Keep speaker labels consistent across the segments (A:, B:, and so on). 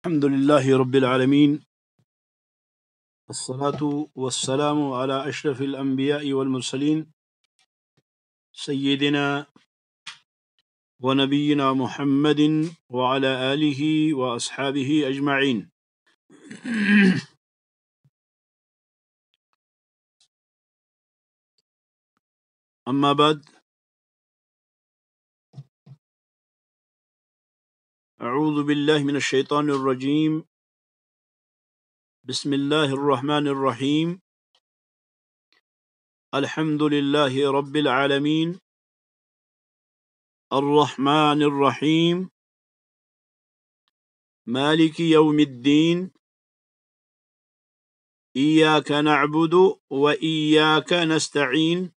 A: الحمد لله رب العالمين، الصلاة والسلام على أشرف الأنبياء والمرسلين سيدنا ونبينا محمد وعلى آله وأصحابه أجمعين. أما بعد، أعوذ بالله من الشيطان الرجيم. بسم الله الرحمن الرحيم. الحمد لله رب العالمين، الرحمن الرحيم، مالك يوم الدين، إياك نعبد وإياك نستعين،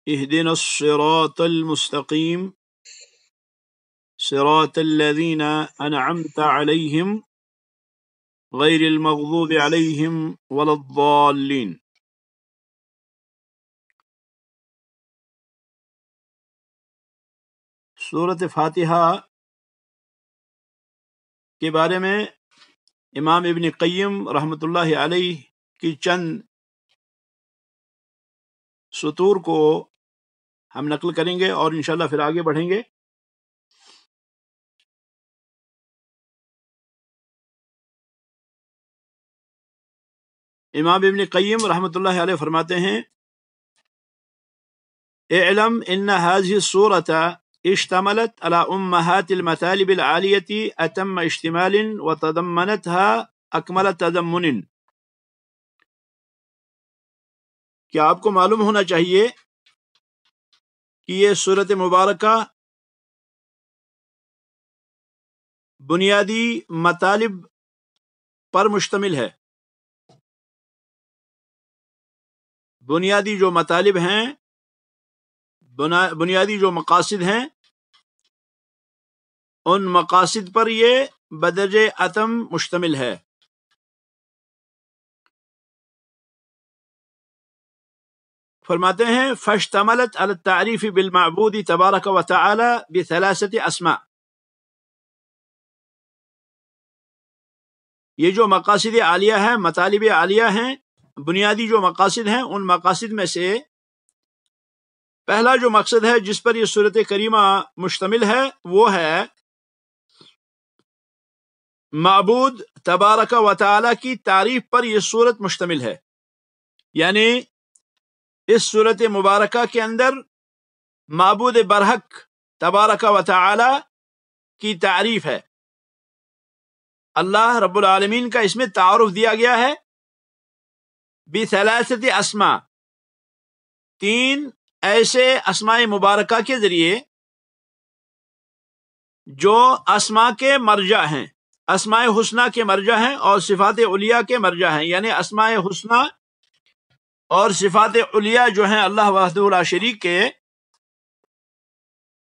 A: اهدنا الصراط المستقيم، صراط الذين أنعمت عليهم غير المغضوب عليهم ولا الضالين. سورۃ فاتحہ کے بارے میں امام ابن قیم رحمۃ اللہ علیہ کی چند سطور کو ہم نقل کریں گے اور انشاءاللہ پھر آگے بڑھیں گے. امام ابن قیم رحمۃ اللہ علیہ فرماتے ہیں: اعلم ان هذه السورة اشتملت على أمهات المطالب العالية أتم اشتمال وتضمنتها أكمل تضمن. کیا آپ کو معلوم ہونا چاہیے کہ یہ سورۃ مبارکہ بنیادی مطالب پر مشتمل ہے. بنیادی جو مطالب ہیں، بنیادی جو مقاصد ہیں، ان مقاصد پر یہ بدرجہ اتم مشتمل ہے. فرماتے ہیں: فاشتملت على التعریف بالمعبود تبارک و تعالی بثلاثة اسماء. یہ جو مقاصد عالیہ ہیں، مطالب عالیہ ہیں، بنیادی جو مقاصد ہیں، ان مقاصد میں سے پہلا جو مقصد ہے جس پر یہ سورۃ کریمہ مشتمل ہے وہ ہے معبود تبارک و تعالی کی تعریف پر یہ سورت مشتمل ہے. یعنی اس سورۃ مبارکہ کے اندر معبود برحق تبارک و تعالی کی تعریف ہے. اللہ رب العالمین کا اس میں تعارف دیا گیا ہے بثلاثة اسماء، تین ایسے اسماء مبارکہ کے ذریعے جو اسماء کے مرجع ہیں، اسماء حسنہ کے مرجع ہیں اور صفات علیہ کے مرجع ہیں. یعنی اسماء حسنہ اور صفات علیہ جو ہیں اللہ وحدہ لا شریک کے،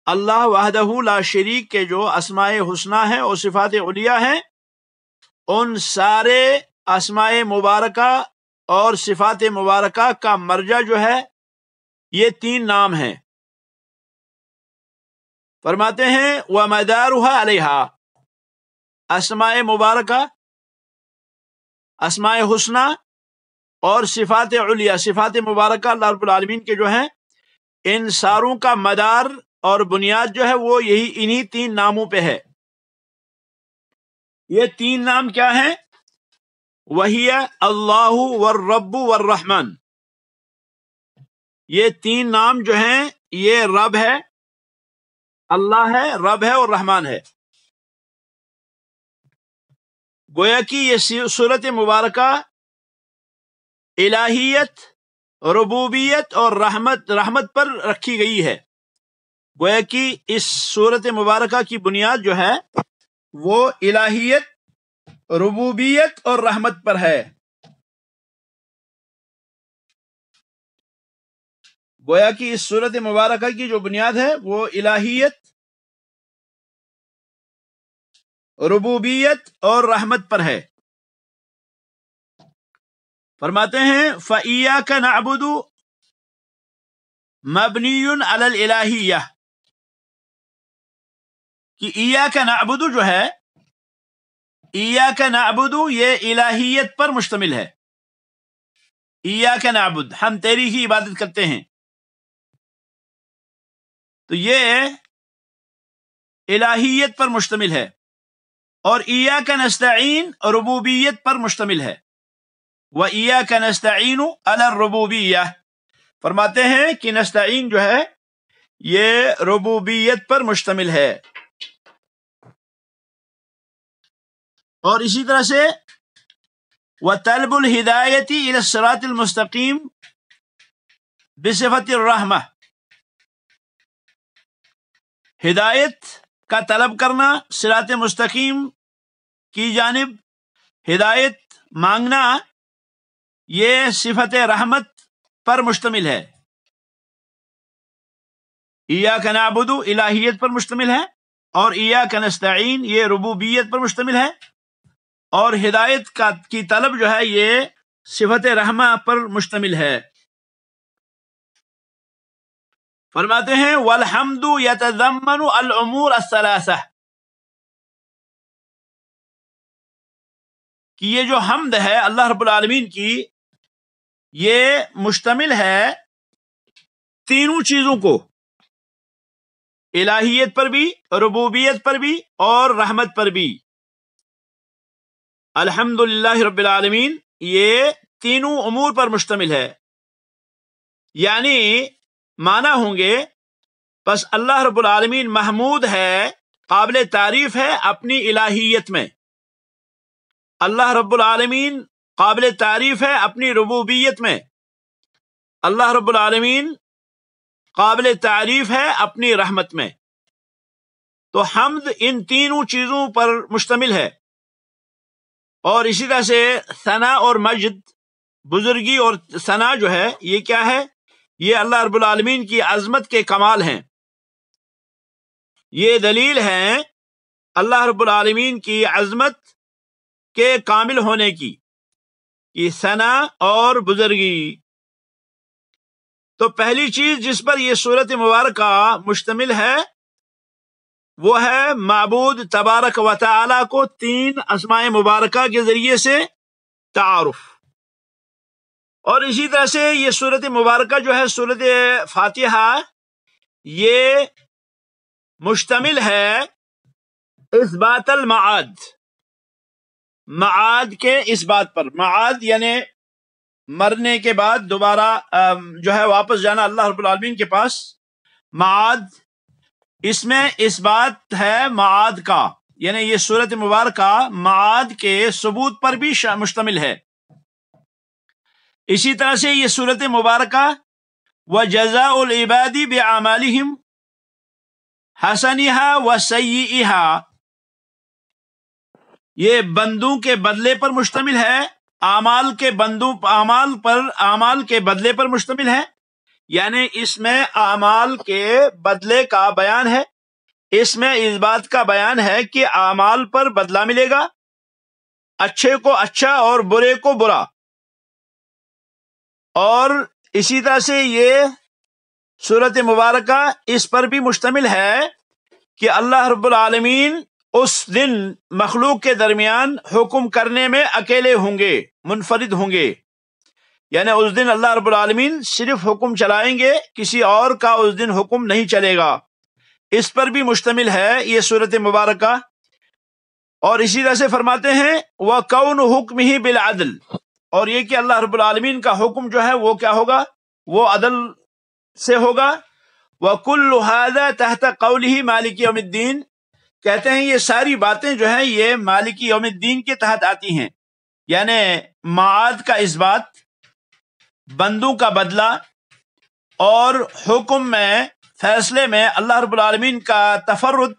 A: اللہ وحدہ لا شریک کے جو اسماء حسنہ ہیں اور صفات علیہ ہیں، ان سارے اسماء مبارکہ اور صفات مبارکہ کا مرجع جو ہے یہ تین نام ہیں. فرماتے ہیں وَمَدَارُهَا عَلَيْهَا، اسماء مبارکہ، اسماء حسنہ اور صفات علیہ، صفات مبارکہ اللہ رب العالمین کے جو ہیں، ان ساروں کا مدار اور بنیاد جو ہے وہ یہی انہی تین ناموں پہ ہے. یہ تین نام کیا ہیں؟ وَهِيَ اللَّهُ وَالرَّبُّ وَالرَّحْمَنُ. یہ تین نام جو ہیں یہ رب ہے، اللہ ہے، رب ہے اور رحمان ہے. گویا کہ یہ سورۃ مبارکہ الہیت، ربوبیت اور رحمت پر رکھی گئی ہے. گویا کہ اس سورۃ مبارکہ کی بنیاد جو ہے وہ الہیت، ربوبیت اور رحمت پر ہے. گویا کہ اس سورۃ مبارکہ کی جو بنیاد ہے وہ الہیت، ربوبیت اور رحمت پر ہے. فرماتے ہیں فَإِيَّاكَ نَعْبُدُ مَبْنِيٌّ عَلَى الْإِلَٰهِيَّةِ، کہ ایاک نعبد جو ہے ایاک نعبد یہ الہیت پر مشتمل ہے. ایاک نعبد ہم تیری ہی عبادت کرتے ہیں، تو یہ الہیت پر مشتمل ہے. اور ایاک نستعین ربوبیت پر مشتمل ہے. وَإِيَّاكَ نَسْتَعِينُ عَلَى الرُّبُوبِيَّةِ فرماتے ہیں کہ نستعین جو ہے یہ ربوبیت پر مشتمل ہے. اور اسی طرح سے وَطَلْبُ الْهِدَایَةِ إِلَى الصِّرَاطِ الْمُسْتَقِيمِ بِصِفَةِ الرَّحْمَةِ ہدایت کا طلب کرنا صراط مستقیم کی جانب، ہدایت مانگنا یہ صفت رحمت پر مشتمل ہے. ایاک نعبد الہیت پر مشتمل ہے، اور ایاک نستعین یہ ربوبیت پر مشتمل ہے، اور ہدایت کی طلب جو ہے یہ صفت رحمہ پر مشتمل ہے. فرماتے ہیں والحمد یتضمن الامور الثلاثہ کہ یہ جو حمد ہے اللہ رب العالمین کی یہ مشتمل ہے تینوں چیزوں کو، الہیت پر بھی، ربوبیت پر بھی، اور رحمت پر بھی. الحمد للہ رب العالمین یہ تینوں امور پر مشتمل ہے. یعنی معنی ہوں گے بس اللہ رب العالمین محمود ہے، قابل تعریف ہے اپنی الہیت میں. اللہ رب العالمین قابل تعریف ہے اپنی ربوبیت میں. اللہ رب العالمین قابل تعریف ہے اپنی رحمت میں. تو حمد ان تینوں چیزوں پر مشتمل ہے. اور اسی طرح سے ثنا اور مجد، بزرگی اور ثنا جو ہے یہ کیا ہے؟ یہ اللہ رب العالمین کی عظمت کے کمال ہیں. یہ دلیل ہے اللہ رب العالمین کی عظمت کے کامل ہونے کی، یہ ثنا اور بزرگی. تو پہلی چیز جس پر یہ سورت مبارکہ مشتمل ہے وہ ہے معبود تبارک و تعالی کو تین اسماء مبارکہ کے ذریعے سے تعارف. اور اسی طرح سے یہ سورت مبارکہ جو ہے سورت فاتحہ یہ مشتمل ہے اس بات المعاد، معاد کے اس بات پر. معاد یعنی مرنے کے بعد دوبارہ جو ہے واپس جانا اللہ رب العالمین کے پاس. معاد اس میں اس بات ہے معاد کا، یعنی یہ سورت مبارکہ معاد کے ثبوت پر بھی مشتمل ہے. اسی طرح سے یہ سورت مبارکہ وَجَزَاءُ الْعِبَادِ بِأَعْمَالِهِمْ حَسَنِهَا وَسَيِّئِهَا یہ بندوں کے بدلے پر مشتمل ہے، اعمال کے بدلے پر مشتمل ہے. یعنی اس میں اعمال کے بدلے کا بیان ہے، اس میں اس بات کا بیان ہے کہ اعمال پر بدلہ ملے گا، اچھے کو اچھا اور برے کو برا. اور اسی طرح سے یہ سورت مبارکہ اس پر بھی مشتمل ہے کہ اللہ رب العالمین اس دن مخلوق کے درمیان حکم کرنے میں اکیلے ہوں گے، منفرد ہوں گے. یعنی اس دن اللہ رب العالمین صرف حکم چلائیں گے، کسی اور کا اس دن حکم نہیں چلے گا. اس پر بھی مشتمل ہے یہ سورت مبارکہ. اور اسی طرح سے فرماتے ہیں وَكَوْنُ حُكْمِهِ بِالْعَدْلِ اور یہ کہ اللہ رب العالمین کا حکم جو ہے وہ کیا ہوگا؟ وہ عدل سے ہوگا. وَكُلُّ هَذَا تَحْتَ قَوْلِهِ مَالِكِ يَوْمِ الدِّينِ کہتے ہیں یہ ساری باتیں جو ہیں یہ مالک یوم الدین کے تحت آتی ہیں. یعنی معاد کا اس بات، بندوں کا بدلہ، اور حکم میں، فیصلے میں اللہ رب العالمین کا تفرد،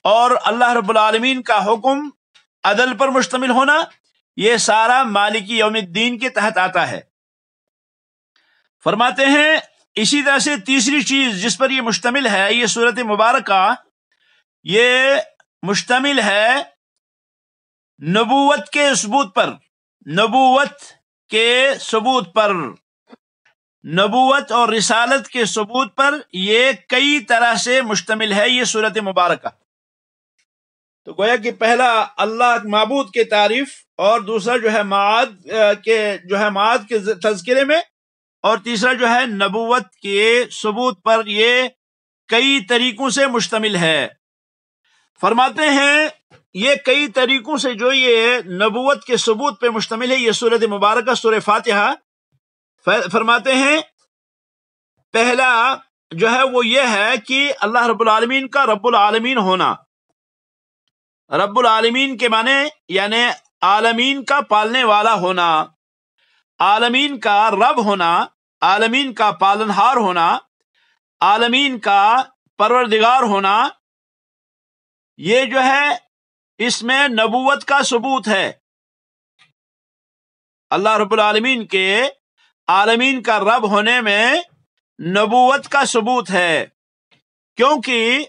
A: اور اللہ رب العالمین کا حکم عدل پر مشتمل ہونا، یہ سارا مالک یوم الدین کے تحت آتا ہے. فرماتے ہیں اسی طرح سے تیسری چیز جس پر یہ مشتمل ہے یہ سورت مبارکہ یہ مشتمل ہے نبوت کے ثبوت پر. نبوت کے ثبوت پر، نبوت اور رسالت کے ثبوت پر یہ کئی طرح سے مشتمل ہے یہ سورت مبارکہ. تو گویا کہ پہلا اللہ معبود کے تعریف، اور دوسرا جو ہے معاد کے تذکرے میں، اور تیسرا جو ہے نبوت کے ثبوت پر یہ کئی طریقوں سے مشتمل ہے۔ فرماتے ہیں یہ کئی طریقوں سے جو یہ نبوت کے ثبوت پہ مشتمل ہے یہ سورۃ مبارکہ سورہ فاتحہ۔ فرماتے ہیں پہلا جو ہے وہ یہ ہے کہ اللہ رب العالمین کا رب العالمین ہونا۔ رب العالمین کے معنی یعنی عالمین کا پالنے والا ہونا، عالمین کا رب ہونا، عالمین کا پالنہار ہونا، عالمین کا پروردگار ہونا، یہ جو ہے اس میں نبوت کا ثبوت ہے۔ اللہ رب العالمین کے عالمین کا رب ہونے میں نبوت کا ثبوت ہے، کیونکہ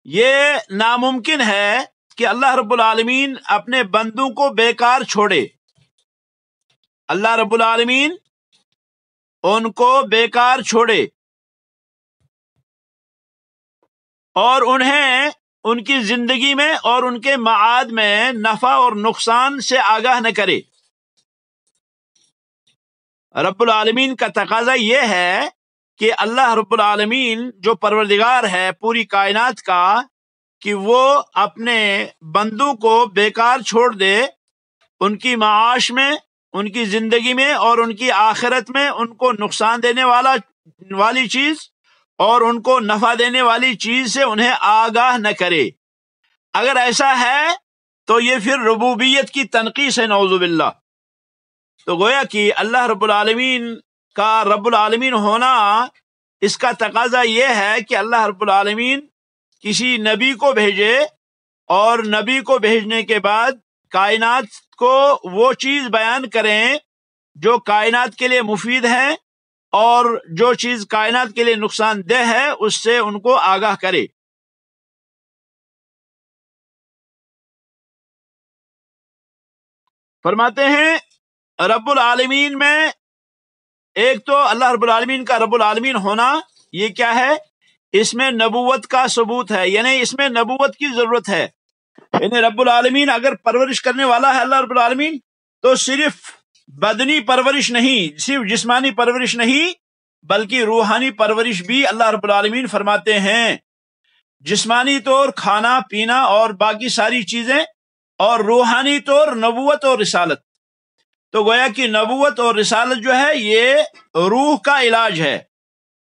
A: یہ ناممکن ہے کہ اللہ رب العالمین اپنے بندوں کو بیکار چھوڑے۔ اللہ رب العالمین ان کو بیکار چھوڑے اور انہیں ان کی زندگی میں اور ان کے معاد میں نفع اور نقصان سے آگاہ نہ کرے۔ رب العالمین کا تقاضا یہ ہے کہ اللہ رب العالمین جو پروردگار ہے پوری کائنات کا، کہ وہ اپنے بندوں کو بیکار چھوڑ دے، ان کی معاش میں، ان کی زندگی میں اور ان کی آخرت میں ان کو نقصان دینے والی چیز اور ان کو نفع دینے والی چیز سے انہیں آگاہ نہ کرے۔ اگر ایسا ہے تو یہ پھر ربوبیت کی تنقیص ہے، نعوذ باللہ۔ تو گویا کہ اللہ رب العالمین کا رب العالمین ہونا، اس کا تقاضا یہ ہے کہ اللہ رب العالمین کسی نبی کو بھیجے اور نبی کو بھیجنے کے بعد کائنات کو وہ چیز بیان کریں جو کائنات کے لیے مفید ہے، اور جو چیز کائنات کے لیے نقصان دہ ہے اس سے ان کو آگاہ کرے۔ فرماتے ہیں رب العالمین میں ایک تو اللہ رب العالمین کا رب العالمین ہونا، یہ کیا ہے؟ اس میں نبوت کا ثبوت ہے، یعنی اس میں نبوت کی ضرورت ہے۔ یعنی رب العالمین اگر پرورش کرنے والا ہے اللہ رب العالمین، تو صرف بدنی پرورش نہیں، صرف جسمانی پرورش نہیں، بلکہ روحانی پرورش بھی اللہ رب العالمین فرماتے ہیں۔ جسمانی طور کھانا پینا اور باقی ساری چیزیں، اور روحانی طور نبوت اور رسالت۔ تو گویا کہ نبوت اور رسالت جو ہے یہ روح کا علاج ہے،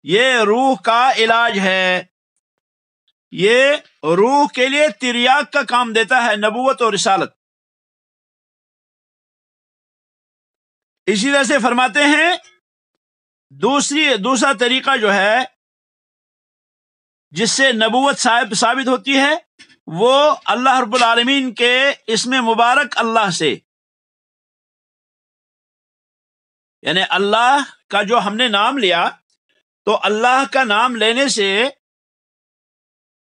A: یہ روح کا علاج ہے، یہ روح کے لیے تریاق کا کام دیتا ہے نبوت اور رسالت۔ اسی طرح سے فرماتے ہیں دوسرا طریقہ جو ہے جس سے نبوت ثابت ہوتی ہے، وہ اللہ رب العالمین کے اسم مبارک اللہ سے، یعنی اللہ کا جو ہم نے نام لیا، تو اللہ کا نام لینے سے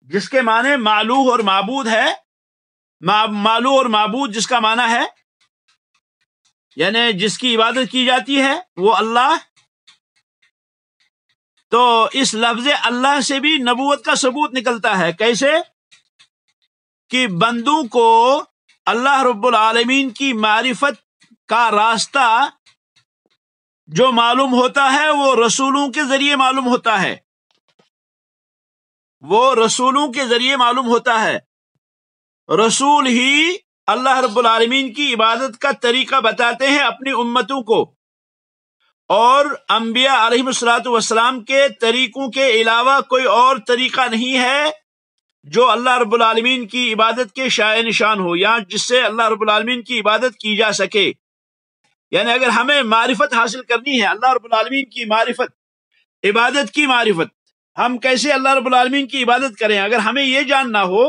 A: جس کے معنی معلوہ اور معبود ہے، معلوہ اور معبود جس کا معنی ہے یعنی جس کی عبادت کی جاتی ہے وہ اللہ، تو اس لفظ اللہ سے بھی نبوت کا ثبوت نکلتا ہے۔ کیسے؟ کہ بندوں کو اللہ رب العالمین کی معرفت کا راستہ جو معلوم ہوتا ہے وہ رسولوں کے ذریعے معلوم ہوتا ہے، وہ رسولوں کے ذریعے معلوم ہوتا ہے۔ رسول ہی اللہ رب العالمین کی عبادت کا طریقہ بتاتے ہیں اپنی امتوں کو، اور انبیاء علیہ الصلوۃ والسلام کے طریقوں کے علاوہ کوئی اور طریقہ نہیں ہے جو اللہ رب العالمین کی عبادت کے شائع نشان ہو، یا جس سے اللہ رب العالمین کی عبادت کی جا سکے۔ یعنی اگر ہمیں معرفت حاصل کرنی ہے، اللہ رب العالمین کی معرفت، عبادت کی معرفت، ہم کیسے اللہ رب العالمین کی عبادت کریں، اگر ہمیں یہ جاننا ہو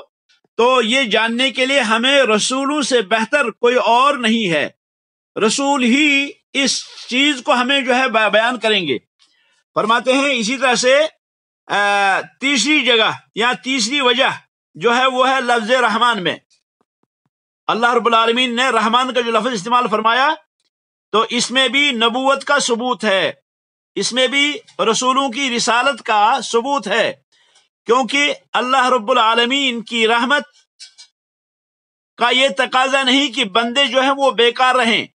A: تو یہ جاننے کے لیے ہمیں رسولوں سے بہتر کوئی اور نہیں ہے۔ رسول ہی اس چیز کو ہمیں جو ہے بیان کریں گے۔ فرماتے ہیں اسی طرح سے تیسری جگہ یا تیسری وجہ جو ہے وہ ہے لفظ رحمان میں۔ اللہ رب العالمین نے رحمان کا جو لفظ استعمال فرمایا، تو اس میں بھی نبوت کا ثبوت ہے، اس میں بھی رسولوں کی رسالت کا ثبوت ہے، کیونکہ اللہ رب العالمین کی رحمت کا یہ تقاضا نہیں کہ بندے جو ہیں وہ بیکار رہیں.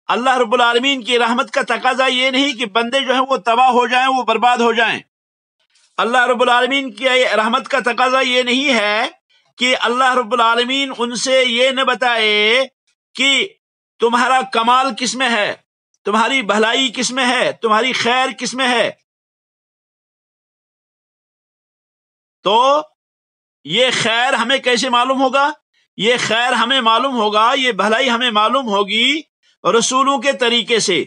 A: اللہ رب العالمین کی رحمت کا تقاضا یہ نہیں کہ بندے جو ہیں وہ تباہ ہو جائیں، وہ برباد ہو جائیں. اللہ رب العالمین کی رحمت کا تقاضا یہ نہیں ہے کہ اللہ رب العالمین ان سے یہ نہ بتائے کہ تمہارا کمال کس میں ہے، تمہاری بھلائی کس میں ہے، تمہاری خیر کس میں ہے. تو یہ خیر ہمیں کیسے معلوم ہوگا؟ یہ خیر ہمیں معلوم ہوگا، یہ بھلائی ہمیں معلوم ہوگی رسولوں کے طریقے سے.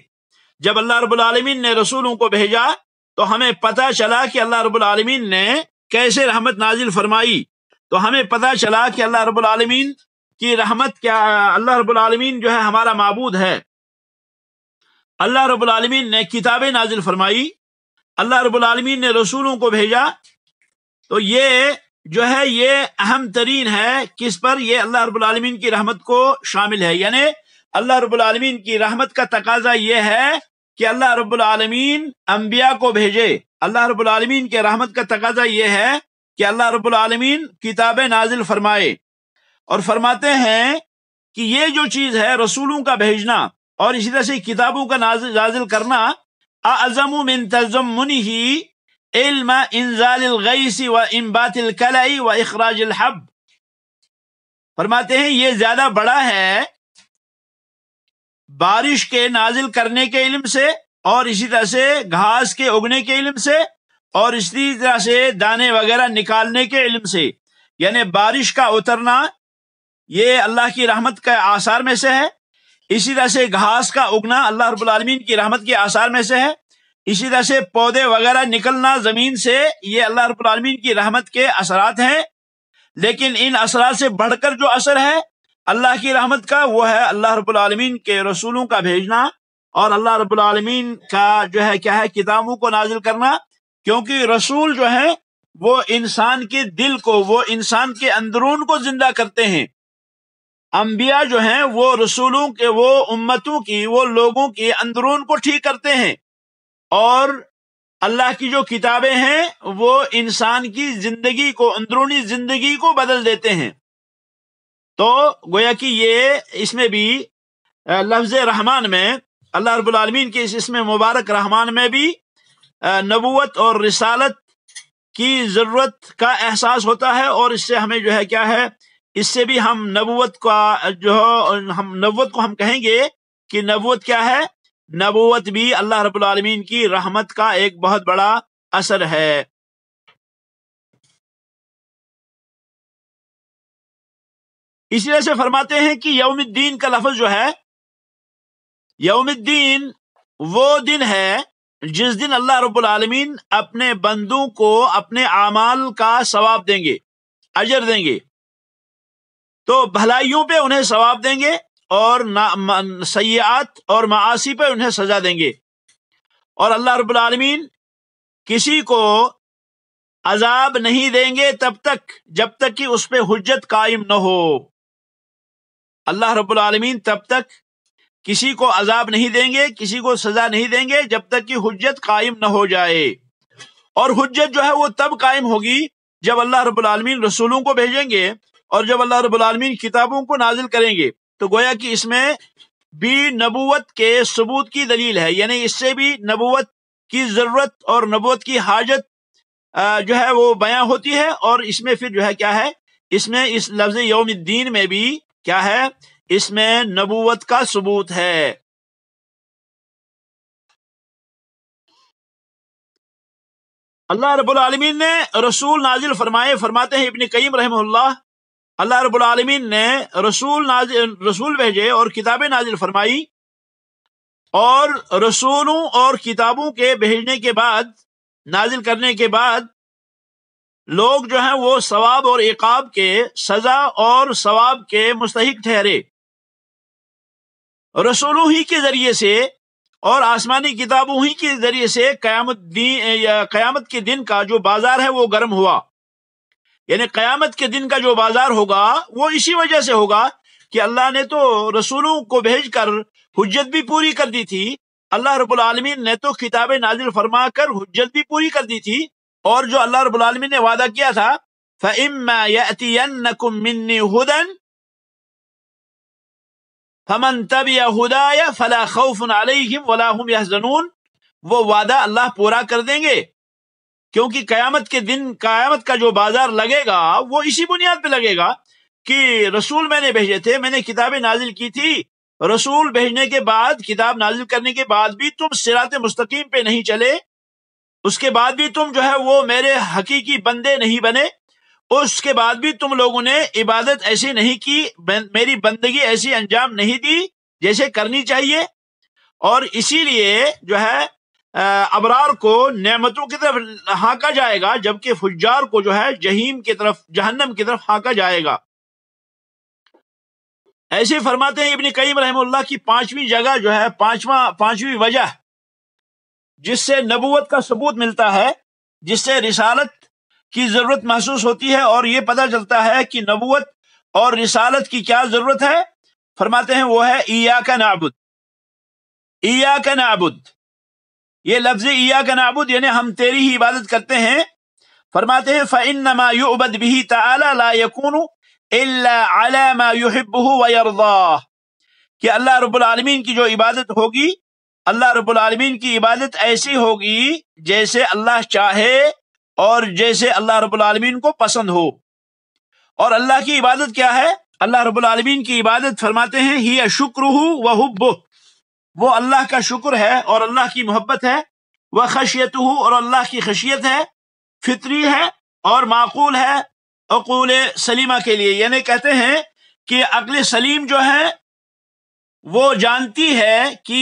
A: جب اللہ رب العالمین نے رسولوں کو بھیجا تو ہمیں پتہ چلا کہ اللہ رب العالمین نے کیسے رحمت نازل فرمائی. تو ہمیں پتہ چلا کہ اللہ رب العالمین کی رحمت کیا، اللہ رب العالمین جو ہے ہمارا معبود ہے. اللہ رب العالمین نے کتابیں نازل فرمائی، اللہ رب العالمین نے رسولوں کو بھیجا. تو یہ جو ہے یہ اہم ترین ہے، کس پر؟ یہ اللہ رب العالمین کی رحمت کو شامل ہے. یعنی اللہ رب العالمین کی رحمت کا تقاضا یہ ہے کہ اللہ رب العالمین انبیاء کو بھیجے. اللہ رب العالمین کے رحمت کا تقاضا یہ ہے کہ اللہ رب العالمین کتابیں نازل فرمائے. اور فرماتے ہیں کہ یہ جو چیز ہے رسولوں کا بھیجنا اور اسی طرح سے کتابوں کا نازل کرنا، اعظم من تضمنہ علم انزال الغیث و انبات الکلع و اخراج الحب. فرماتے ہیں یہ زیادہ بڑا ہے بارش کے نازل کرنے کے علم سے، اور اسی طرح سے گھاس کے اگنے کے علم سے، اور اسی طرح سے دانے وغیرہ نکالنے کے علم سے. یعنی بارش کا اترنا یہ اللہ کی رحمت کے آثار میں سے ہے. اسی طرح سے گھاس کا اگنا اللہ رب العالمین کی رحمت کے آثار میں سے ہے. اسی طرح سے پودے وغیرہ نکلنا زمین سے، یہ اللہ رب العالمین کی رحمت کے اثرات ہیں. لیکن ان اثرات سے بڑھ کر جو اثر ہے اللہ کی رحمت کا، وہ ہے اللہ رب العالمین کے رسولوں کا بھیجنا اور اللہ رب العالمین کا جو ہے کیا ہے کتابوں کو نازل کرنا. کیونکہ رسول جو ہیں وہ انسان کے دل کو، وہ انسان کے اندرون کو زندہ کرتے ہیں. انبیاء جو ہیں وہ رسولوں کے، وہ امتوں کی، وہ لوگوں کی اندرون کو ٹھیک کرتے ہیں، اور اللہ کی جو کتابیں ہیں وہ انسان کی زندگی کو، اندرونی زندگی کو بدل دیتے ہیں. تو گویا کہ یہ اس میں بھی لفظ رحمان میں، اللہ رب العالمین کے اس اسم مبارک رحمان میں بھی نبوت اور رسالت کی ضرورت کا احساس ہوتا ہے. اور اس سے ہمیں جو ہے کیا ہے، اس سے بھی ہم نبوت کا جو ہم نبوت کو ہم کہیں گے کہ نبوت کیا ہے؟ نبوت بھی اللہ رب العالمین کی رحمت کا ایک بہت بڑا اثر ہے. اسی طرح سے فرماتے ہیں کہ یوم الدین کا لفظ جو ہے، یوم الدین وہ دن ہے جس دن اللہ رب العالمین اپنے بندوں کو اپنے اعمال کا ثواب دیں گے، اجر دیں گے. تو بھلائیوں پہ انہیں ثواب دیں گے اور سیئات اور معاصی پہ انہیں سزا دیں گے. اور اللہ رب العالمین کسی کو عذاب نہیں دیں گے تب تک جب تک کہ اس پہ حجت قائم نہ ہو. اللہ رب العالمین تب تک کسی کو عذاب نہیں دیں گے، کسی کو سزا نہیں دیں گے جب تک کہ حجت قائم نہ ہو جائے. اور حجت جو ہے وہ تب قائم ہوگی جب اللہ رب العالمین رسولوں کو بھیجیں گے اور جب اللہ رب العالمین کتابوں کو نازل کریں گے. تو گویا کہ اس میں بھی نبوت کے ثبوت کی دلیل ہے. یعنی اس سے بھی نبوت کی ضرورت اور نبوت کی حاجت جو ہے وہ بیان ہوتی ہے. اور اس میں پھر جو ہے کیا ہے، اس میں اس لفظ یوم الدین میں بھی کیا ہے، اس میں نبوت کا ثبوت ہے. اللہ رب العالمین نے رسول نازل فرمائے. فرماتے ہیں ابن قیم رحمہ اللہ، اللہ رب العالمین نے رسول بھیجے اور کتابیں نازل فرمائی. اور رسولوں اور کتابوں کے بھیجنے کے بعد، نازل کرنے کے بعد، لوگ جو ہیں وہ ثواب اور عقاب کے، سزا اور ثواب کے مستحق ٹھہرے. رسولوں ہی کے ذریعے سے اور آسمانی کتابوں ہی کے ذریعے سے قیامت کے دن کا جو بازار ہے وہ گرم ہوا. یعنی قیامت کے دن کا جو بازار ہوگا وہ اسی وجہ سے ہوگا کہ اللہ نے تو رسولوں کو بھیج کر حجت بھی پوری کر دی تھی. اللہ رب العالمین نے تو کتابیں نازل فرما کر حجت بھی پوری کر دی تھی. اور جو اللہ رب العالمین نے وعدہ کیا تھا، فَإِمَّا يَأْتِيَنَّكُم مِّنِّي هُدًى، فمن تبع ہدایا فلا خوف علیہم ولا هم یحزنون، وہ وعدہ اللہ پورا کر دیں گے، کیونکہ قیامت کے دن قیامت کا جو بازار لگے گا وہ اسی بنیاد پہ لگے گا کہ رسول میں نے بھیجے تھے، میں نے کتابیں نازل کی تھی، رسول بھیجنے کے بعد کتاب نازل کرنے کے بعد بھی تم صراط مستقیم پہ نہیں چلے، اس کے بعد بھی تم جو ہے وہ میرے حقیقی بندے نہیں بنے، اس کے بعد بھی تم لوگوں نے عبادت ایسی نہیں کی، میری بندگی ایسی انجام نہیں دی جیسے کرنی چاہیے، اور اسی لیے جو ہے ابرار کو نعمتوں کی طرف ہانکا جائے گا، جبکہ فجار کو جو ہے جہنم کی طرف ہانکا جائے گا۔ ایسے فرماتے ہیں ابن قیم رحمہ اللہ کی پانچویں جگہ جو ہے پانچویں وجہ جس سے نبوت کا ثبوت ملتا ہے، جس سے رسالت کی ضرورت محسوس ہوتی ہے اور یہ پتہ چلتا ہے کہ نبوت اور رسالت کی کیا ضرورت ہے، فرماتے ہیں وہ ہے ایاک نعبد۔ ایاک نعبد، یہ لفظ ایاک نعبد یعنی ہم تیری ہی عبادت کرتے ہیں۔ فرماتے ہیں فإنما يعبد به تعالی لا يكون الا على ما يحبه ويرضاه، کہ اللہ رب العالمین کی جو عبادت ہوگی، اللہ رب العالمین کی عبادت ایسی ہوگی جیسے اللہ چاہے اور جیسے اللہ رب العالمین کو پسند ہو۔ اور اللہ کی عبادت کیا ہے؟ اللہ رب العالمین کی عبادت فرماتے ہیں ہی شکرہ و حبہ، وہ اللہ کا شکر ہے اور اللہ کی محبت ہے، وہ خشیتہ اور اللہ کی خشیت ہے، فطری ہے اور معقول ہے عقول سلیمہ کے لیے، یعنی کہتے ہیں کہ عقل سلیم جو ہے وہ جانتی ہے کہ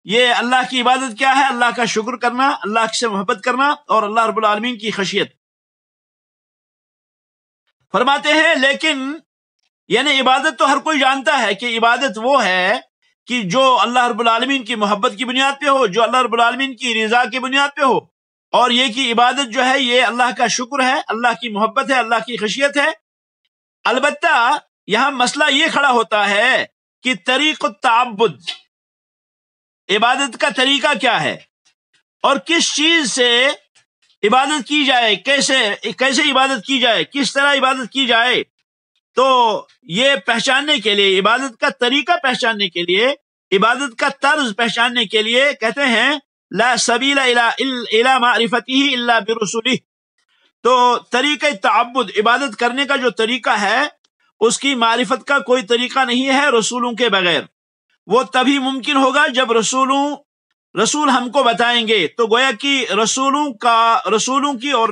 A: یہ اللہ کی عبادت کیا ہے، اللہ کا شکر کرنا، اللہ سے محبت کرنا اور اللہ رب العالمین کی خشیت۔ فرماتے ہیں لیکن یعنی عبادت تو ہر کوئی جانتا ہے کہ عبادت وہ ہے کہ جو اللہ رب العالمین کی محبت کی بنیاد پہ ہو، جو اللہ رب العالمین کی رضا کی بنیاد پہ ہو، اور یہ کہ عبادت جو ہے یہ اللہ کا شکر ہے، اللہ کی محبت ہے، اللہ کی خشیت ہے۔ البتہ یہاں مسئلہ یہ کھڑا ہوتا ہے کہ طریق التعبد، عبادت کا طریقہ کیا ہے اور کس چیز سے عبادت کی جائے، کیسے عبادت کی جائے، کس طرح عبادت کی جائے۔ تو یہ پہچاننے کے لیے، عبادت کا طریقہ پہچاننے کے لیے، عبادت کا طرز پہچاننے کے لیے کہتے ہیں لا سبیل الی معرفتہ الا برسلہ، تو طریقہ تعبد، عبادت کرنے کا جو طریقہ ہے اس کی معرفت کا کوئی طریقہ نہیں ہے رسولوں کے بغیر۔ وہ تبھی ممکن ہوگا جب رسول ہم کو بتائیں گے، تو گویا کہ رسولوں کی اور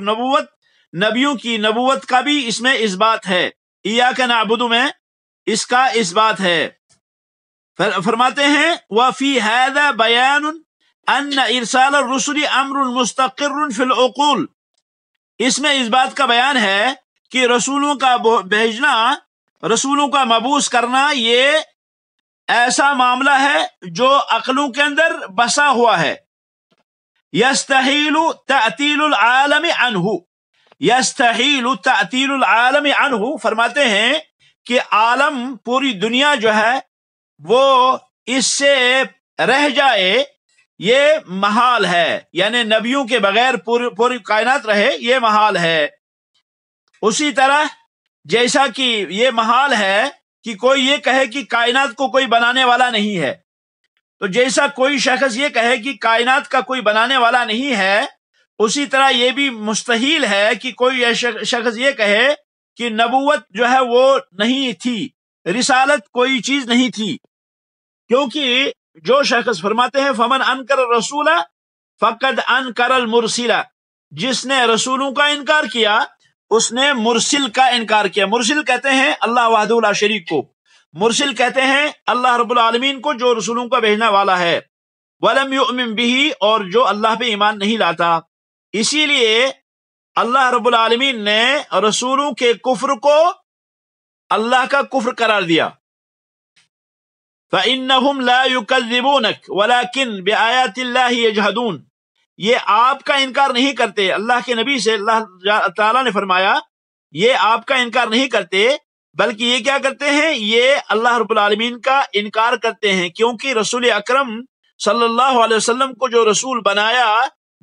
A: نبیوں کی نبوت کا بھی اس میں اثبات ہے، ایاک نعبد میں اس کا اثبات ہے۔ فرماتے ہیں وَفِي هَذَا بَيَانٌ أَنَّ إِرْسَالَ الرُّسُلِ أَمْرٌ مُسْتَقِرٌ فِي الْعُقُولِ، اس میں اس بات کا بیان ہے کہ رسولوں کا بھیجنا، رسولوں کا مبعوث کرنا یہ ایسا معاملہ ہے جو عقلوں کے اندر بسا ہوا ہے۔ يَسْتَحِيلُ تَعْتِيلُ الْعَالَمِ عَنْهُ، يَسْتَحِيلُ تَعْتِيلُ الْعَالَمِ عَنْهُ، فرماتے ہیں کہ عالم، پوری دنیا جو ہے وہ اس سے رہ جائے، یہ محال ہے، یعنی نبیوں کے بغیر پوری کائنات رہے یہ محال ہے۔ اسی طرح جیسا کہ یہ محال ہے کہ کوئی یہ کہے کہ کائنات کو کوئی بنانے والا نہیں ہے، تو جیسا کوئی شخص یہ کہے کہ کائنات کا کوئی بنانے والا نہیں ہے، اسی طرح یہ بھی مستحیل ہے کہ کوئی شخص یہ کہے کہ نبوت جو ہے وہ نہیں تھی، رسالت کوئی چیز نہیں تھی، کیونکہ جو شخص فرماتے ہیں فمن انکر الرسول فقد انکر المرسل، جس نے رسولوں کا انکار کیا اس نے مرسل کا انکار کیا۔ مرسل کہتے ہیں اللہ وحدہ لا شریک کو، مرسل کہتے ہیں اللہ رب العالمین کو جو رسولوں کا بھیجنے والا ہے، ولم یؤمن به، اور جو اللہ پہ ایمان نہیں لاتا۔ اسی لیے اللہ رب العالمین نے رسولوں کے کفر کو اللہ کا کفر قرار دیا۔ فَإِنَّهُمْ لَا يُكَذِّبُونَكَ وَلَكِنْ بِآيَاتِ اللَّهِ يَجْحَدُونَ، یہ آپ کا انکار نہیں کرتے، اللہ کے نبی سے اللہ تعالیٰ نے فرمایا یہ آپ کا انکار نہیں کرتے، بلکہ یہ کیا کرتے ہیں، یہ اللہ رب العالمین کا انکار کرتے ہیں، کیونکہ رسول اکرم صلی اللہ علیہ وسلم کو جو رسول بنایا،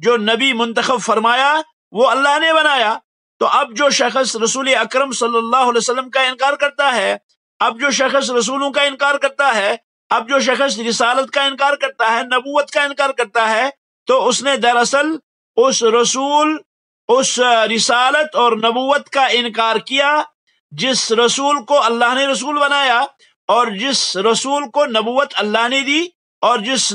A: جو نبی منتخب فرمایا، وہ اللہ نے بنایا۔ تو اب جو شخص رسول اکرم صلی اللہ علیہ وسلم کا انکار کرتا ہے اب جو شخص رسولوں کا انکار کرتا ہے، اب جو شخص رسالت کا انکار کرتا ہے، نبوت کا انکار کرتا ہے، تو اس نے دراصل اس رسول، اس رسالت اور نبوت کا انکار کیا جس رسول کو اللہ نے رسول بنایا، اور جس رسول کو نبوت اللہ نے دی، اور جس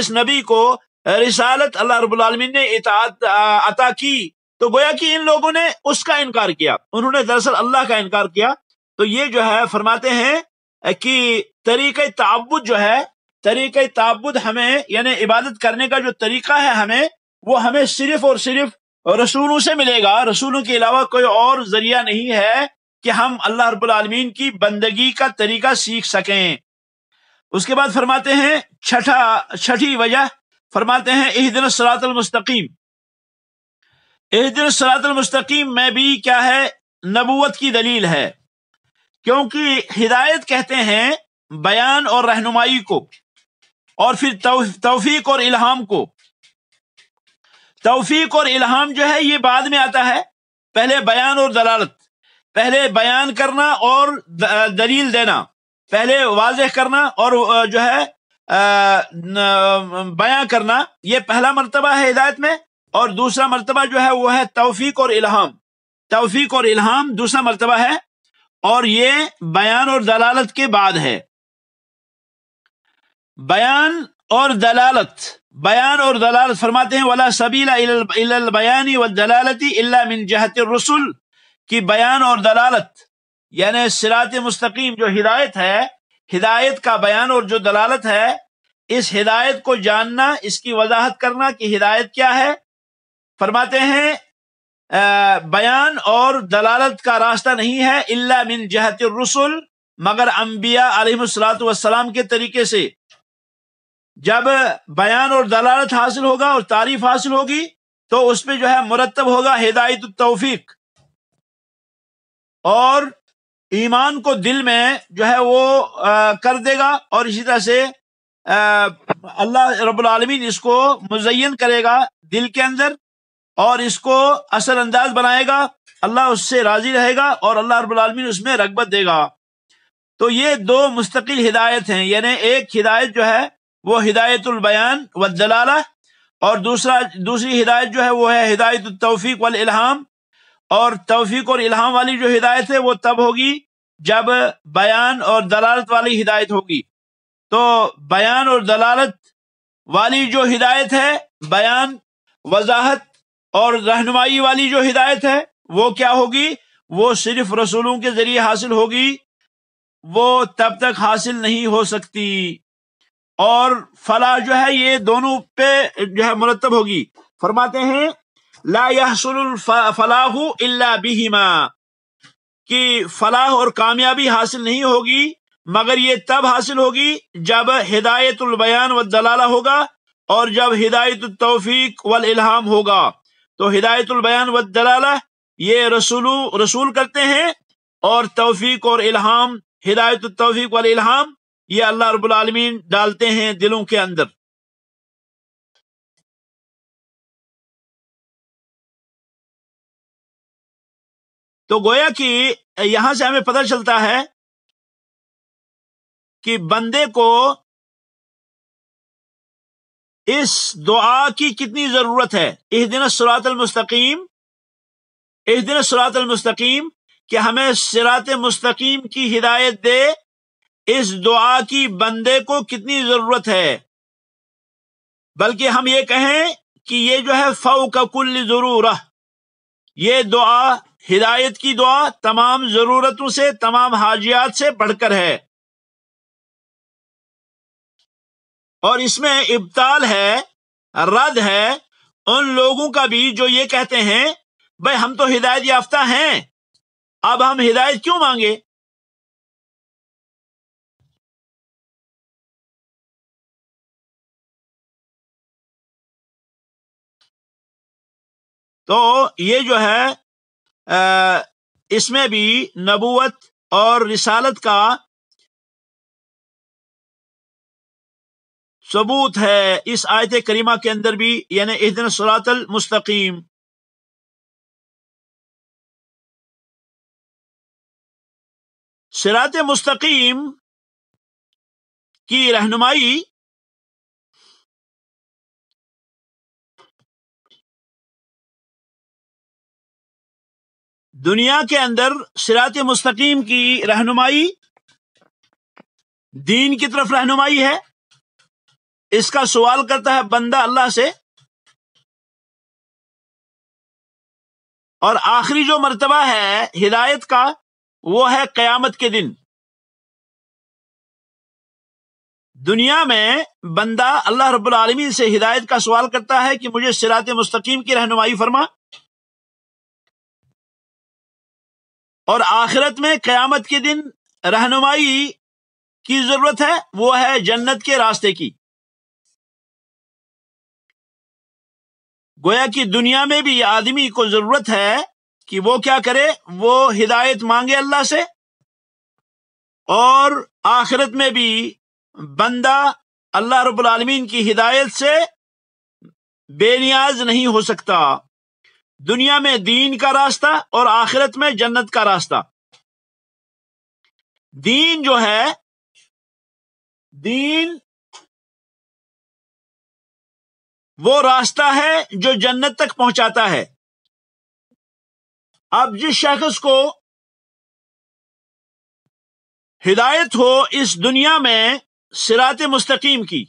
A: نبی کو رسالت اللہ رب العالمین نے اطاعت عطا کی۔ تو گویا کہ ان لوگوں نے اس کا انکار کیا، انہوں نے دراصل اللہ کا انکار کیا۔ تو یہ جو ہے فرماتے ہیں کہ طریقہ تعبد جو ہے، طریقہ تعبد ہمیں، یعنی عبادت کرنے کا جو طریقہ ہے ہمیں صرف اور صرف رسولوں سے ملے گا، رسولوں کے علاوہ کوئی اور ذریعہ نہیں ہے کہ ہم اللہ رب العالمین کی بندگی کا طریقہ سیکھ سکیں۔ اس کے بعد فرماتے ہیں چھٹی وجہ، فرماتے ہیں اہدنا الصراط المستقیم۔ اہدنا الصراط المستقیم میں بھی کیا ہے؟ نبوت کی دلیل ہے، کیونکہ ہدایت کہتے ہیں بیان اور رہنمائی کو، اور پھر توفیق اور الہام کو۔ توفیق اور الہام جو ہے یہ بعد میں آتا ہے، پہلے بیان اور دلالت، پہلے بیان کرنا اور دلیل دینا، پہلے واضح کرنا اور جو ہے بیان کرنا، یہ پہلا مرتبہ ہے ہدایت میں، اور دوسرا مرتبہ جو ہے وہ ہے توفیق اور الہام۔ توفیق اور الہام دوسرا مرتبہ ہے، اور یہ بیان اور دلالت کے بعد ہے۔ بیان اور دلالت فرماتے ہیں وَلَا سَبِيلَ إِلَى الْبَيَانِ وَالدَّلَالَةِ إِلَّا مِنْ جَهَةِ الرُّسُلِ، کہ بیان اور دلالت یعنی صراط مستقیم جو ہدایت ہے، ہدایت کا بیان اور جو دلالت ہے، اس ہدایت کو جاننا، اس کی وضاحت کرنا کہ ہدایت کیا ہے۔ فرماتے ہیں بیان اور دلالت کا راستہ نہیں ہے الا من جہت الرسل، مگر انبیاء علیہ الصلوۃ والسلام کے طریقے سے۔ جب بیان اور دلالت حاصل ہوگا اور تعریف حاصل ہوگی تو اس پہ جو ہے مرتب ہوگا ہدایت التوفیق، اور ایمان کو دل میں جو ہے وہ کر دے گا، اور اسی طرح سے اللہ رب العالمین اس کو مزین کرے گا دل کے اندر، اور اس کو اثر انداز بنائے گا، اللہ اس سے راضی رہے گا، اور اللہ رب العالمین اس میں رغبت دے گا۔ تو یہ دو مستقل ہدایت ہیں، یعنی ایک ہدایت جو ہے وہ ہدایت البیان والدلالہ، اور دوسری ہدایت جو ہے وہ ہے ہدایت التوفیق والالہام۔ اور توفیق اور الہام والی جو ہدایت ہے وہ تب ہوگی جب بیان اور دلالت والی ہدایت ہوگی۔ تو بیان اور دلالت والی جو ہدایت ہے، بیان، وضاحت اور رہنمائی والی جو ہدایت ہے وہ کیا ہوگی؟ وہ صرف رسولوں کے ذریعے حاصل ہوگی، وہ تب تک حاصل نہیں ہو سکتی، اور فلاح جو ہے یہ دونوں پہ جو ہے مرتب ہوگی۔ فرماتے ہیں لا يحصل الفلاح الا بہما، کہ فلاح اور کامیابی حاصل نہیں ہوگی مگر یہ تب حاصل ہوگی جب ہدایت البیان والدلالہ ہوگا، اور جب ہدایت التوفیق والالہام ہوگا۔ تو ہدایت البیان والدلالہ یہ رسول کرتے ہیں، اور توفیق اور الہام، ہدایت التوفیق والالہام، یہ اللہ رب العالمین ڈالتے ہیں دلوں کے اندر۔ تو گویا کہ یہاں سے ہمیں پتہ چلتا ہے کہ بندے کو اس دعا کی کتنی ضرورت ہے، اہدنا الصراط المستقیم، اہدنا الصراط المستقیم، کہ ہمیں صراط مستقیم کی ہدایت دے، اس دعا کی بندے کو کتنی ضرورت ہے۔ بلکہ ہم یہ کہیں کہ یہ جو ہے فوق کل ضرورہ، یہ دعا، ہدایت کی دعا تمام ضرورتوں سے، تمام حاجیات سے بڑھ کر ہے۔ اور اس میں ابطال ہے، رد ہے ان لوگوں کا بھی جو یہ کہتے ہیں بھئی ہم تو ہدایت یافتہ ہیں، اب ہم ہدایت کیوں مانگے؟ تو یہ جو ہے اس میں بھی نبوت اور رسالت کا ثبوت ہے اس آیت کریمہ کے اندر بھی، یعنی اہدنا الصراط المستقیم۔ صراط مستقیم کی رہنمائی دنیا کے اندر صراط مستقیم کی رہنمائی دین کی طرف رہنمائی ہے. اس کا سوال کرتا ہے بندہ اللہ سے, اور آخری جو مرتبہ ہے ہدایت کا وہ ہے قیامت کے دن. دنیا میں بندہ اللہ رب العالمین سے ہدایت کا سوال کرتا ہے کہ مجھے صراط مستقیم کی رہنمائی فرما, اور آخرت میں قیامت کے دن رہنمائی کی ضرورت ہے, وہ ہے جنت کے راستے کی. گویا کہ دنیا میں بھی آدمی کو ضرورت ہے کہ وہ کیا کرے, وہ ہدایت مانگے اللہ سے, اور آخرت میں بھی بندہ اللہ رب العالمین کی ہدایت سے بے نیاز نہیں ہو سکتا. دنیا میں دین کا راستہ اور آخرت میں جنت کا راستہ. دین جو ہے, دین وہ راستہ ہے جو جنت تک پہنچاتا ہے. اب جس شخص کو ہدایت ہو اس دنیا میں صراط مستقیم کی,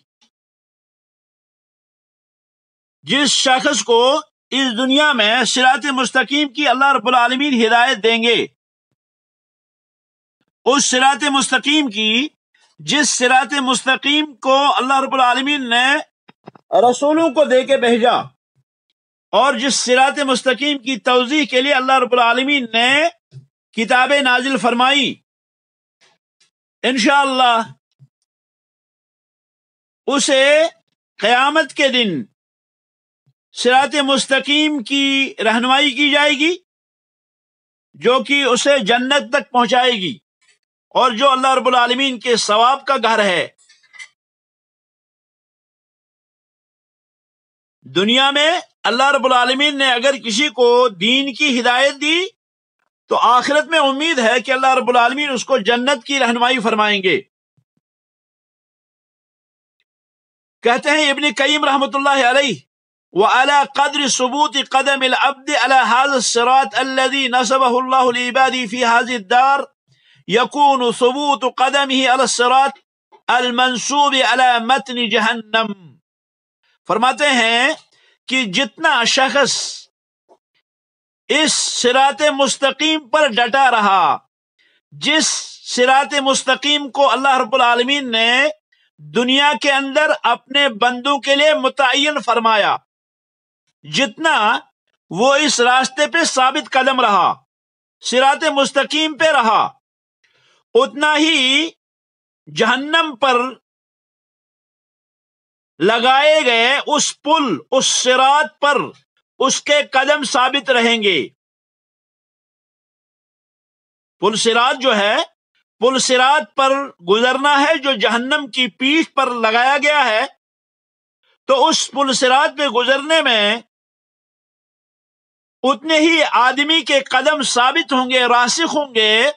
A: جس شخص کو اس دنیا میں صراط مستقیم کی اللہ رب العالمین ہدایت دیں گے, اس صراط مستقیم کی جس صراط مستقیم کو اللہ رب العالمین نے رسولوں کو دے کے بھیجا, اور جس صراط مستقیم کی توضیح کے لیے اللہ رب العالمین نے کتابیں نازل فرمائی, انشاءاللہ اسے قیامت کے دن صراط مستقیم کی رہنمائی کی جائے گی, جو کہ اسے جنت تک پہنچائے گی, اور جو اللہ رب العالمین کے ثواب کا گھر ہے. دنیا میں اللہ رب العالمین نے اگر کسی کو دین کی ہدایت دی تو آخرت میں امید ہے کہ اللہ رب العالمین اس کو جنت کی رہنمائی فرمائیں گے. کہتے ہیں ابن قیم رحمۃ اللہ علیہ, وعلى قدر ثبوت قدم العبد على هذا الصراط الذي نصبه الله لعباده في هذه الدار يكون ثبوت قدمه على الصراط المنصوب على متن جہنم. فرماتے ہیں کہ جتنا شخص اس صراط مستقیم پر ڈٹا رہا, جس صراط مستقیم کو اللہ رب العالمین نے دنیا کے اندر اپنے بندوں کے لیے متعین فرمایا, جتنا وہ اس راستے پہ ثابت قدم رہا, صراط مستقیم پہ رہا, اتنا ہی جہنم پر لگائے گئے اس پل, اس صراط پر اس کے قدم ثابت رہیں گے. پل صراط جو ہے, پل صراط پر گزرنا ہے جو جہنم کی پیٹھ پر لگایا گیا ہے, تو اس پل صراط پہ گزرنے میں اتنے ہی آدمی کے قدم ثابت ہوں گے, راسخ ہوں گے,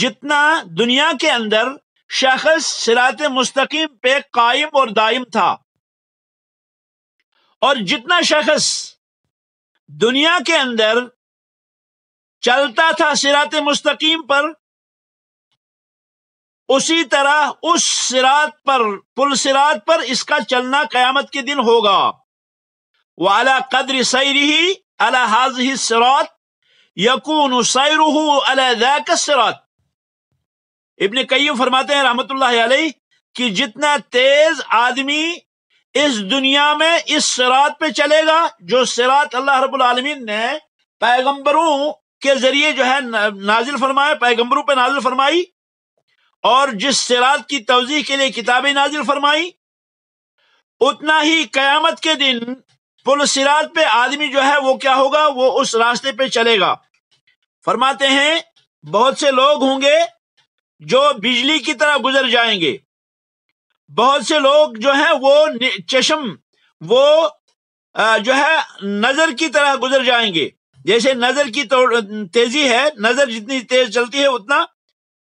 A: جتنا دنیا کے اندر شخص صراط مستقیم پہ قائم اور دائم تھا. اور جتنا شخص دنیا کے اندر چلتا تھا صراط مستقیم پر, اسی طرح اس صراط پر, پل صراط پر اس کا چلنا قیامت کے دن ہوگا. وعلى قدر سیرہ على هذه الصراط يكون سیرہ على ذاك الصراط. ابن قیم فرماتے ہیں رحمت اللہ علیہ کہ جتنا تیز آدمی اس دنیا میں اس صراط پہ چلے گا, جو صراط اللہ رب العالمین نے پیغمبروں کے ذریعے جو ہے نازل فرمایا, پیغمبروں پہ نازل فرمائی, اور جس صراط کی توضیح کے لیے کتابیں نازل فرمائی, اتنا ہی قیامت کے دن پل صراط پہ آدمی جو ہے وہ کیا ہوگا, وہ اس راستے پہ چلے گا. فرماتے ہیں بہت سے لوگ ہوں گے جو بجلی کی طرح گزر جائیں گے, بہت سے لوگ جو ہیں وہ چشم, وہ جو ہے نظر کی طرح گزر جائیں گے. جیسے نظر کی تیزی ہے, نظر جتنی تیز چلتی ہے اتنا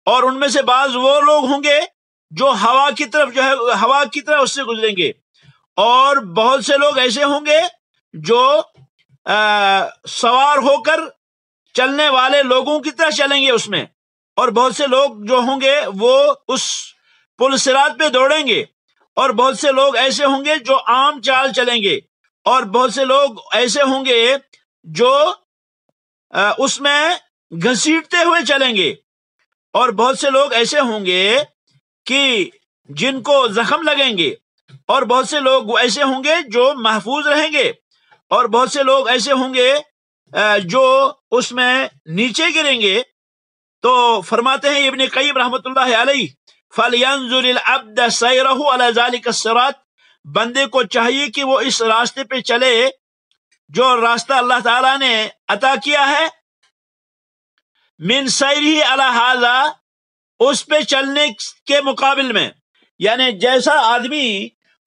A: اور ان میں سے بعض وہ لوگ ہوں گے جو ہوا کی طرف ہوا کی طرح اس سے گزریں گے، اور بہت سے لوگ ایسے ہوں گے جو سوار ہو کر چلنے والے لوگوں کی طرح چلیں گے اس میں، اور بہت سے لوگ جو ہوں گے وہ اس پل صراط پہ دوڑیں گے، اور بہت سے لوگ ایسے ہوں گے جو عام چال چلیں گے، اور بہت سے لوگ ایسے ہوں گے جو اس میں گھسیٹتے ہوئے چلیں گے، اور بہت سے لوگ ایسے ہوں گے کہ جن کو زخم لگیں گے، اور بہت سے لوگ ایسے ہوں گے جو محفوظ رہیں گے، اور بہت سے لوگ ایسے ہوں گے جو اس میں نیچے گریں گے۔ تو فرماتے ہیں ابن قیم رحمۃ اللہ علیہ، فَلْيَنْظُرِ الْعَبْدَ سَيْرَهُ عَلَى ذَلِكَ الصِّرَاطِ، بندے کو چاہیے کہ وہ اس راستے پہ چلے جو راستہ اللہ تعالیٰ نے عطا کیا ہے، من سیرہ علی ھذا، اس پہ چلنے کے مقابل میں، یعنی جیسا آدمی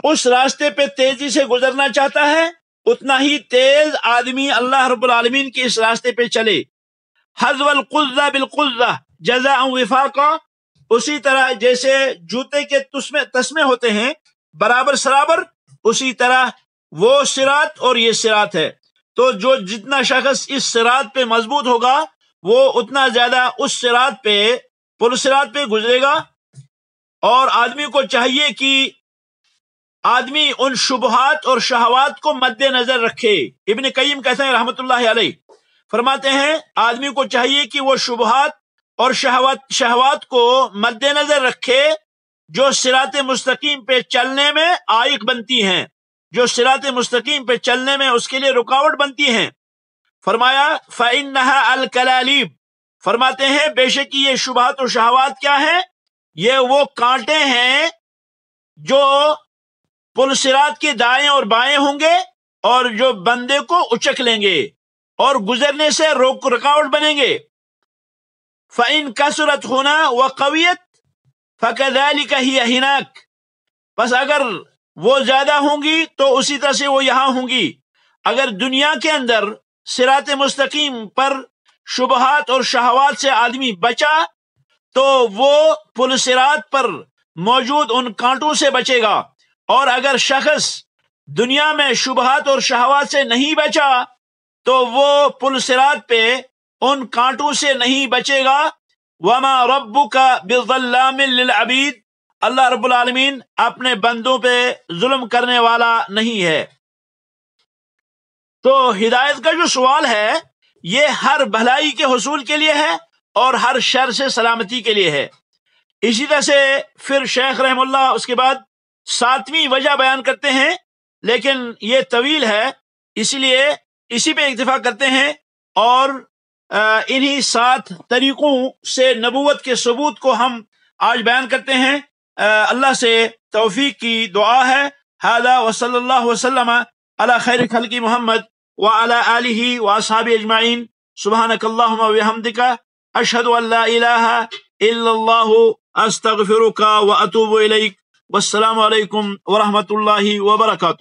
A: اس راستے پہ تیزی سے گزرنا چاہتا ہے اتنا ہی تیز آدمی اللہ رب العالمین کے اس راستے پہ چلے۔ حذو القذہ بالقذہ جزاء وفاقا، اسی طرح جیسے جوتے کے تسمے ہوتے ہیں برابر سرابر، اسی طرح وہ صراط اور یہ صراط ہے۔ تو جو جتنا شخص اس صراط پہ مضبوط ہوگا وہ اتنا زیادہ اس صراط پہ پل صراط پہ گزرے گا، اور آدمی کو چاہیے کہ آدمی ان شبہات اور شہوات کو مد نظر رکھے۔ ابن قیم کہتے ہیں رحمت اللہ علیہ، فرماتے ہیں آدمی کو چاہیے کہ وہ شبہات اور شہوات کو مد نظر رکھے جو صراط مستقیم پہ چلنے میں عائق بنتی ہیں، جو صراط مستقیم پہ چلنے میں اس کے لیے رکاوٹ بنتی ہیں۔ فرمایا فَإِنَّهَا الْكَلَالِيب، فرماتے ہیں بے شک یہ شبہات اور شہوات کیا ہیں؟ یہ وہ کانٹے ہیں جو پل صراط کے دائیں اور بائیں ہوں گے اور جو بندے کو اچک لیں گے اور گزرنے سے رکاوٹ بنیں گے۔ فَإِن كَثُرَتْ هُنَا وَقَوِيَتْ فَكَذَلِكَ هِيَ هِنَاكَ، بس اگر وہ زیادہ ہوں گی تو اسی طرح سے وہ یہاں ہوں گی۔ اگر دنیا کے اندر صراط مستقیم پر شبہات اور شہوات سے آدمی بچا تو وہ پل صراط پر موجود ان کانٹوں سے بچے گا، اور اگر شخص دنیا میں شبہات اور شہوات سے نہیں بچا تو وہ پل صراط پہ ان کانٹوں سے نہیں بچے گا۔ وَمَا رَبُّكَ بِظَلَّامٍ لِّلْعَبِيدِ، اللہ رب العالمین اپنے بندوں پہ ظلم کرنے والا نہیں ہے۔ تو ہدایت کا جو سوال ہے یہ ہر بھلائی کے حصول کے لیے ہے اور ہر شر سے سلامتی کے لیے ہے۔ اسی طرح سے پھر شیخ رحم اللہ اس کے بعد 7ویں وجہ بیان کرتے ہیں، لیکن یہ طویل ہے اسی لیے اسی پہ اکتفا کرتے ہیں، اور انہی 7 طریقوں سے نبوت کے ثبوت کو ہم آج بیان کرتے ہیں۔ اللہ سے توفیق کی دعا ہے۔ ھذا وصلی اللہ وسلم علی خیر خلق محمد وعلی آلہ واصحابہ اجمعین۔ سبحانک اللہم وبحمدک، اشہد ان لا الہ الا اللہ، استغفرک واتوب الیک۔ والسلام علیکم ورحمۃ اللہ وبرکاتہ۔